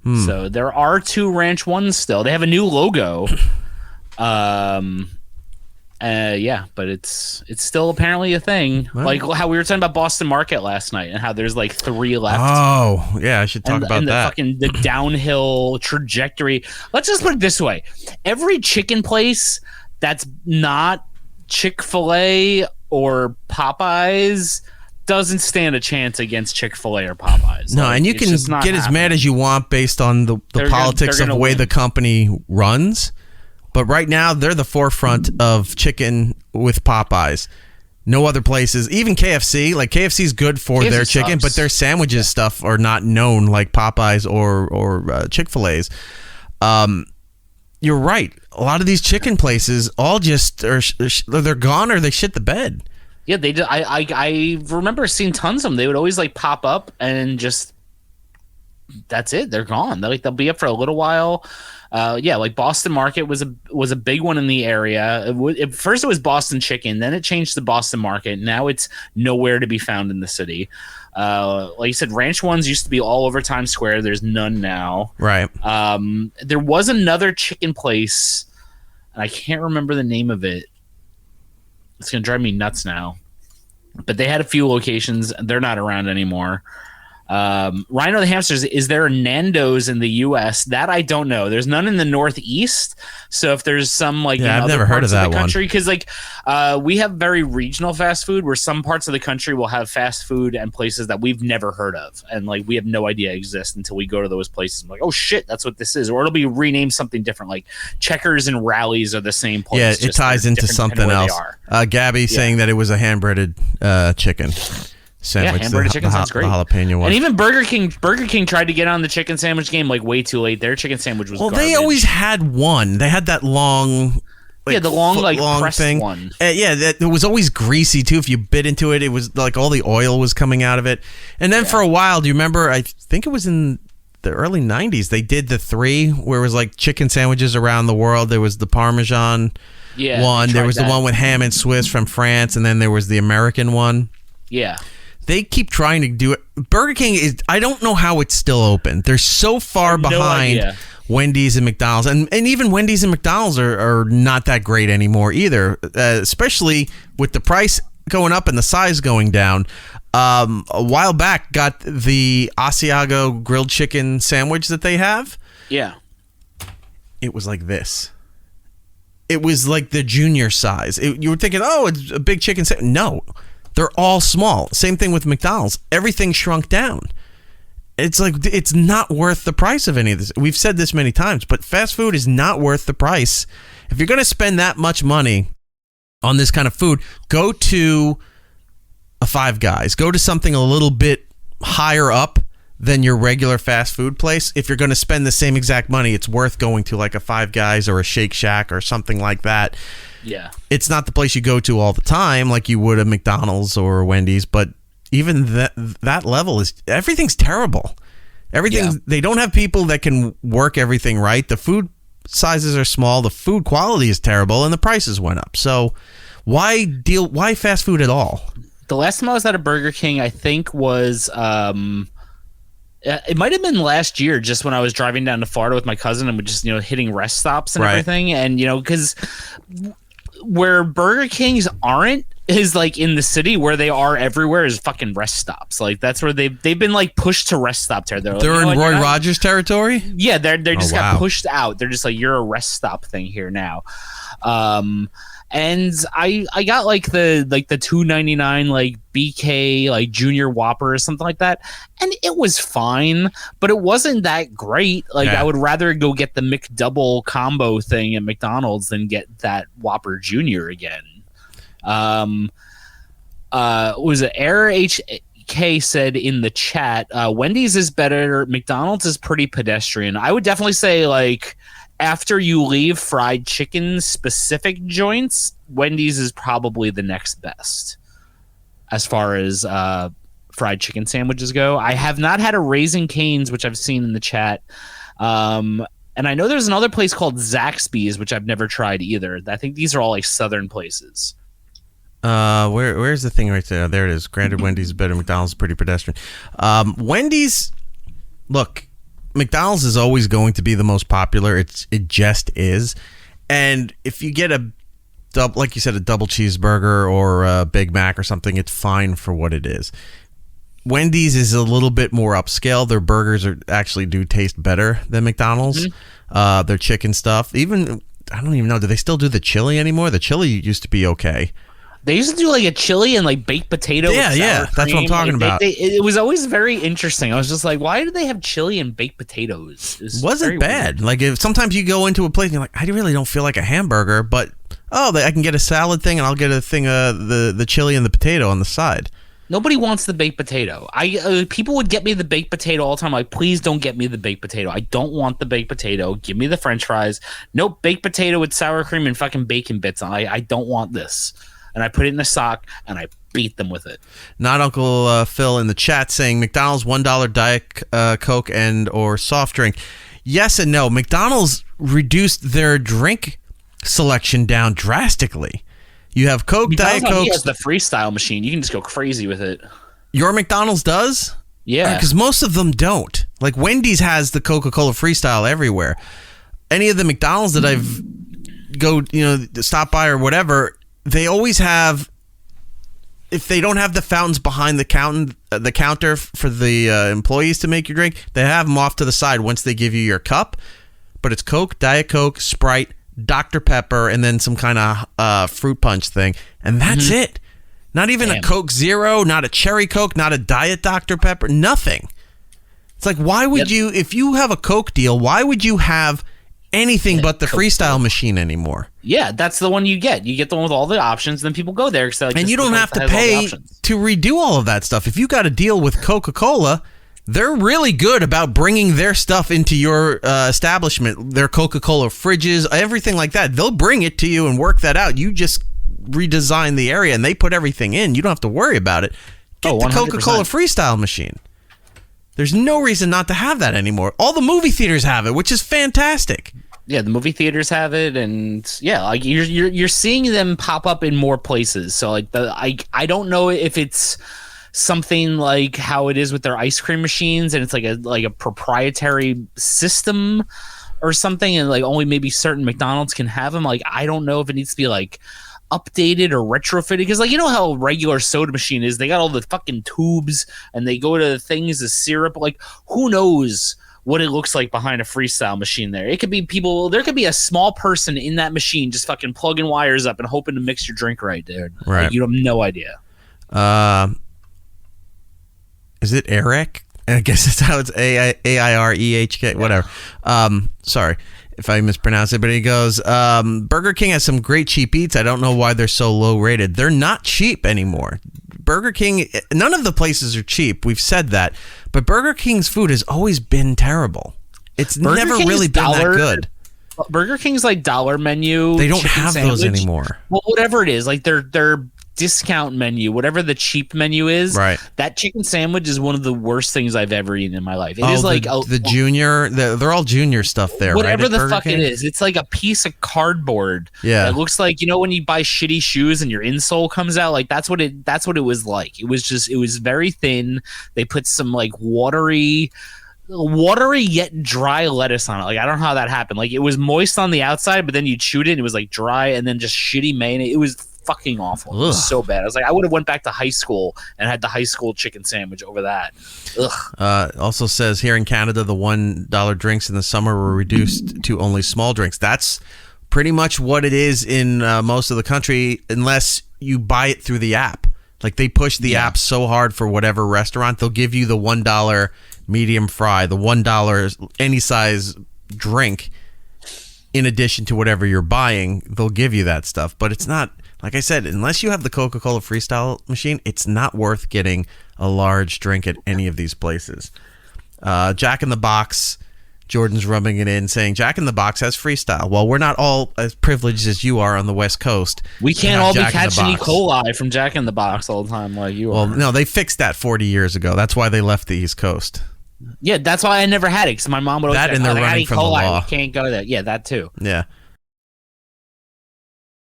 So there are 2 Ranch Ones still. They have a new logo. Yeah, but it's still apparently a thing. Right. Like how we were talking about Boston Market last night and how there's like 3 left. Oh, yeah, I should talk about that. The downhill trajectory. Let's just put it this way. Every chicken place that's not Chick-fil-A or Popeyes doesn't stand a chance against Chick-fil-A or Popeyes. No, and you can get as mad as you want based on the politics of the way the company runs. But right now, they're the forefront of chicken with Popeyes. No other places, even KFC. Like KFC's good for their chicken, but their sandwiches stuff are not known like Popeyes or Chick-fil-A's. You're right. A lot of these chicken places all just they're gone or they shit the bed. Yeah, they did. I remember seeing tons of them. They would always like pop up and just that's it. They're gone. They'll be up for a little while. Yeah, like Boston Market was a big one in the area. First it was Boston Chicken, then it changed to Boston Market. Now it's nowhere to be found in the city. Like you said, Ranch Ones used to be all over Times Square. There's none now. Right. There was another chicken place, and I can't remember the name of it. It's gonna drive me nuts now. But they had a few locations. They're not around anymore. Rhino the Hamsters, is there a Nando's in the U.S.? That I don't know. There's none in the Northeast. So if there's some like I've never heard of that one. Because like we have very regional fast food where some parts of the country will have fast food and places that we've never heard of, and like we have no idea exist until we go to those places. I'm like, oh shit, that's what this is, or it'll be renamed something different. Like Checkers and Rallies are the same place. Yeah, it ties into something else. Gabby saying that it was a hand-breaded chicken sandwich. Yeah, hand-breaded chicken sounds great. The jalapeno one. And even Burger King tried to get on the chicken sandwich game like way too late. Their chicken sandwich was garbage. They always had one. They had that long, the long pressed thing. One. It was always greasy too. If you bit into it, it was like all the oil was coming out of it. And then for a while, do you remember? I think it was in the early 90s. They did the 3 where it was like chicken sandwiches around the world. There was the Parmesan one. There was the one with ham and Swiss from France, and then there was the American one. Yeah. They keep trying to do it. Burger King is, I don't know how it's still open. They're so far behind Wendy's and McDonald's. And even Wendy's and McDonald's are not that great anymore either, especially with the price going up and the size going down. A while back, got the Asiago grilled chicken sandwich that they have. Yeah. It was like this. It was like the junior size. You were thinking, oh, it's a big chicken sandwich. No. They're all small. Same thing with McDonald's. Everything shrunk down. It's like it's not worth the price of any of this. We've said this many times, but fast food is not worth the price. If you're going to spend that much money on this kind of food, go to a Five Guys. Go to something a little bit higher up than your regular fast food place. If you're going to spend the same exact money, it's worth going to like a Five Guys or a Shake Shack or something like that. Yeah. It's not the place you go to all the time like you would a McDonald's or Wendy's, but even that level is, everything's terrible. They don't have people that can work everything right. The food sizes are small, the food quality is terrible, and the prices went up. So why fast food at all? The last time I was at a Burger King, I think was it might have been last year, just when I was driving down to Florida with my cousin and we're just hitting rest stops and everything, and because where Burger Kings aren't is like in the city, where they are everywhere is fucking rest stops. Like that's where they've been like pushed to rest stop territory. They're in Roy Rogers territory. Yeah, they just got pushed out. They're just like, you're a rest stop thing here now. And I got like the $2.99 like BK like Junior Whopper or something like that, and it was fine, but it wasn't that great. Like I would rather go get the McDouble combo thing at McDonald's than get that Whopper Junior again. Was it Error HK said in the chat, Wendy's is better, McDonald's is pretty pedestrian. I would definitely say like, after you leave fried chicken specific joints, Wendy's is probably the next best as far as fried chicken sandwiches go. I have not had a Raising Cane's, which I've seen in the chat. And I know there's another place called Zaxby's, which I've never tried either. I think these are all like southern places. Where's the thing right there? There it is. Granted, Wendy's is better. McDonald's is pretty pedestrian. Wendy's, look, McDonald's is always going to be the most popular. It just is. And if you get like you said, a double cheeseburger or a Big Mac or something, it's fine for what it is. Wendy's is a little bit more upscale. Their burgers actually do taste better than McDonald's. Their chicken stuff. Even, I don't even know, do they still do the chili anymore? The chili used to be okay. They used to do like a chili and like baked potato. Yeah, with sour that's what I'm talking about. It was always very interesting. I was just like, why do they have chili and baked potatoes? It wasn't bad. Weird. Like, if sometimes you go into a place and you're like, I really don't feel like a hamburger, but I can get a salad thing and I'll get a thing of the chili and the potato on the side. Nobody wants the baked potato. People would get me the baked potato all the time. Like, please don't get me the baked potato. I don't want the baked potato. Give me the French fries. Nope, baked potato with sour cream and fucking bacon bits on. I don't want this. And I put it in a sock and I beat them with it. Not Uncle Phil in the chat saying McDonald's $1 Diet Coke and or soft drink. Yes and no. McDonald's reduced their drink selection down drastically. You have Coke, Diet Coke. Has the freestyle machine. You can just go crazy with it. Your McDonald's does? Yeah. Because most of them don't. Like Wendy's has the Coca-Cola freestyle everywhere. Any of the McDonald's that I've stop by or whatever, they always have, if they don't have the fountains behind the counter for the employees to make your drink, they have them off to the side once they give you your cup. But it's Coke, Diet Coke, Sprite, Dr. Pepper, and then some kind of fruit punch thing. And that's it. Not even a Coke Zero, not a Cherry Coke, not a Diet Dr. Pepper, nothing. It's like, why would you, if you have a Coke deal, why would you have anything but the Coke freestyle machine anymore? Yeah, that's the one you get. You get the one with all the options, then people go there. And you don't have to pay to redo all of that stuff. If you got a deal with Coca-Cola, they're really good about bringing their stuff into your establishment. Their Coca-Cola fridges, everything like that. They'll bring it to you and work that out. You just redesign the area and they put everything in. You don't have to worry about it. Get the Coca-Cola freestyle machine. There's no reason not to have that anymore. All the movie theaters have it, which is fantastic. Yeah, the movie theaters have it, and yeah, like you're seeing them pop up in more places. So like I don't know if it's something like how it is with their ice cream machines, and it's like a proprietary system or something, and like only maybe certain McDonald's can have them. Like I don't know if it needs to be like updated or retrofitted, because like, you know how a regular soda machine is, they got all the fucking tubes and they go to the things as syrup. Like who knows what it looks like behind a freestyle machine there. It could be there could be a small person in that machine just fucking plugging wires up and hoping to mix your drink right, dude. Right. Like, you have no idea. Is it Erik? I guess that's how it's AIREHK, whatever. Sorry if I mispronounce it, but he goes, Burger King has some great cheap eats. I don't know why they're so low rated. They're not cheap anymore. Burger King, none of the places are cheap. We've said that. But Burger King's food has always been terrible. It's never really been that good. Burger King's like dollar menu. They don't have those anymore. Well, whatever it is, like their discount menu, whatever the cheap menu is, right? That chicken sandwich is one of the worst things I've ever eaten in my life. It is like the junior. They're all junior stuff there. Whatever right, the fuck it is, it's like a piece of cardboard. Yeah, it looks like, you know, when you buy shitty shoes and your insole comes out. Like that's what it was like. It was very thin. They put some like watery yet dry lettuce on it. Like I don't know how that happened. Like it was moist on the outside, but then you chewed it and it was like dry, and then just shitty mayonnaise. It was fucking awful. It was so bad. I was like, I would have went back to high school and had the high school chicken sandwich over that. Also says here in Canada, the $1 drinks in the summer were reduced to only small drinks. That's pretty much what it is in most of the country, unless you buy it through the app. Like they push the app so hard for whatever restaurant, they'll give you the $1 medium fry, the $1 any size drink, in addition to whatever you're buying. They'll give you that stuff, but it's not, like I said, unless you have the Coca-Cola freestyle machine, it's not worth getting a large drink at any of these places. Jack in the Box, Jordan's rubbing it in, saying Jack in the Box has freestyle. Well, we're not all as privileged as you are on the West Coast. We can't all be catching E. coli from Jack in the Box all the time like you are. Well, no, they fixed that 40 years ago. That's why they left the East Coast. Yeah, that's why I never had it, because my mom would always say, and they're running from the law. Can't go there. Yeah, that too. Yeah.